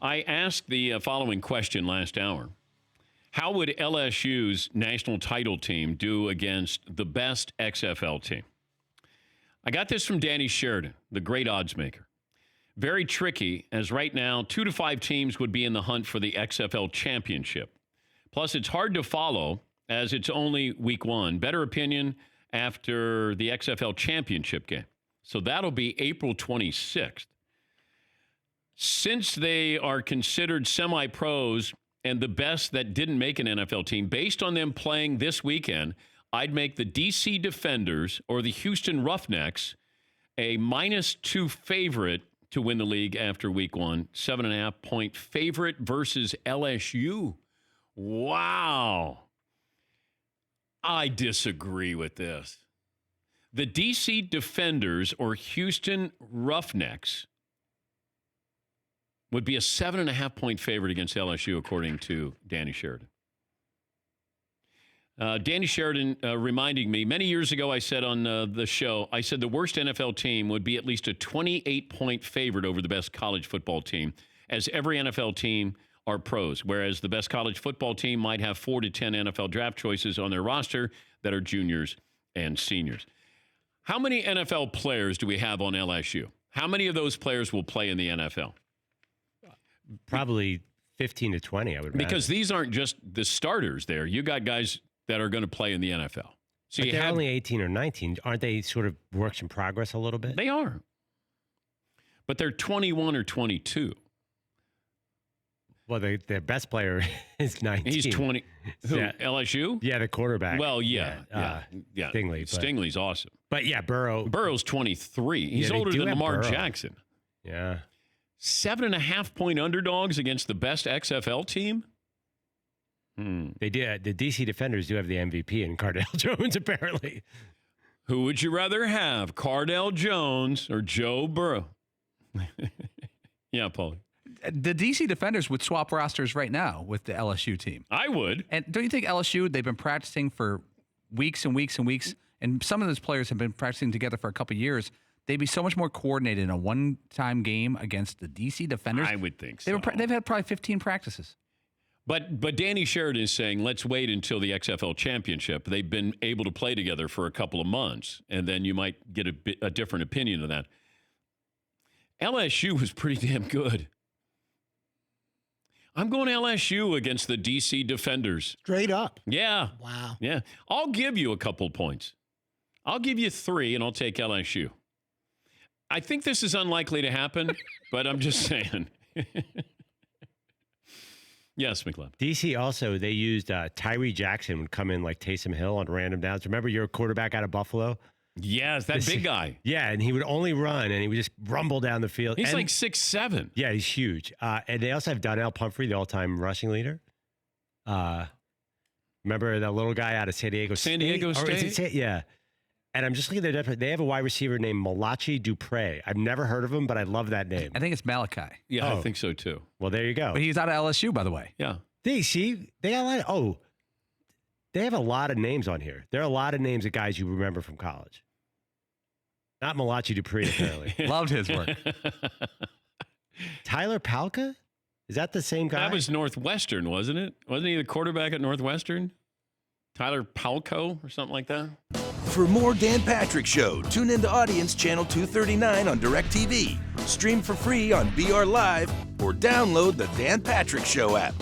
I asked the following question last hour. How would LSU's national title team do against the best XFL team? I got this from Danny Sheridan, the great odds maker. Very tricky, as right now, 2 to 5 teams would be in the hunt for the XFL championship. Plus, it's hard to follow, as it's only week 1. Better opinion after the XFL championship game. So that'll be April 26th. Since they are considered semi-pros and the best that didn't make an NFL team, based on them playing this weekend, I'd make the DC Defenders or the Houston Roughnecks a -2 favorite to win the league after week 1. 7.5-point favorite versus LSU. Wow. I disagree with this. The DC Defenders or Houston Roughnecks would be a 7.5-point favorite against LSU, according to Danny Sheridan. Danny Sheridan reminding me, many years ago I said on the show, I said the worst NFL team would be at least a 28-point favorite over the best college football team, as every NFL team are pros, whereas the best college football team might have 4 to 10 NFL draft choices on their roster that are juniors and seniors. How many NFL players do we have on LSU? How many of those players will play in the NFL? Probably 15 to 20, I would imagine. Because these aren't just the starters there. You got guys that are going to play in the NFL. So but they're only 18 or 19. Aren't they sort of works in progress a little bit? They are. But they're 21 or 22. Well, their best player is 19. He's 20. Who, yeah. LSU? Yeah, the quarterback. Well, yeah. Stingley. Stingley's awesome. But yeah, Burrow's 23. He's older than Lamar Jackson. Yeah. 7.5-point underdogs against the best XFL team? They did. The DC Defenders do have the MVP in Cardale Jones, apparently. Who would you rather have, Cardale Jones or Joe Burrow? Yeah, Paulie. The DC Defenders would swap rosters right now with the LSU team. I would. And don't you think LSU, they've been practicing for weeks and weeks and weeks, and some of those players have been practicing together for a couple of years. They'd be so much more coordinated in a one-time game against the DC Defenders. I would think so. They've had probably 15 practices. But Danny Sheridan is saying, let's wait until the XFL championship. They've been able to play together for a couple of months, and then you might get a different opinion of that. LSU was pretty damn good. I'm going LSU against the DC Defenders. Straight up. Yeah. Wow. Yeah. I'll give you a couple points. I'll give you 3, and I'll take LSU. I think this is unlikely to happen, but I'm just saying. Yes, McLeod. DC also, they used Tyree Jackson would come in like Taysom Hill on random downs. Remember your quarterback out of Buffalo? Yes, that big guy. Yeah, and he would only run, and he would just rumble down the field. He's like 6'7". Yeah, he's huge. And they also have Donnell Pumphrey, the all-time rushing leader. Remember that little guy out of San Diego State? San Diego State? Yeah. And I'm just looking at their depth. They have a wide receiver named Malachi Dupre. I've never heard of him, but I love that name. I think it's Malachi. Yeah, I think so too. Well, there you go. But he's out of LSU, by the way. Yeah. They got a lot. They have a lot of names on here. There are a lot of names of guys you remember from college. Not Malachi Dupre, apparently. Loved his work. Tyler Palka? Is that the same guy? That was Northwestern, wasn't it? Wasn't he the quarterback at Northwestern? Tyler Palco or something like that? For more Dan Patrick Show, tune into Audience Channel 239 on DirecTV. Stream for free on BR Live or download the Dan Patrick Show app.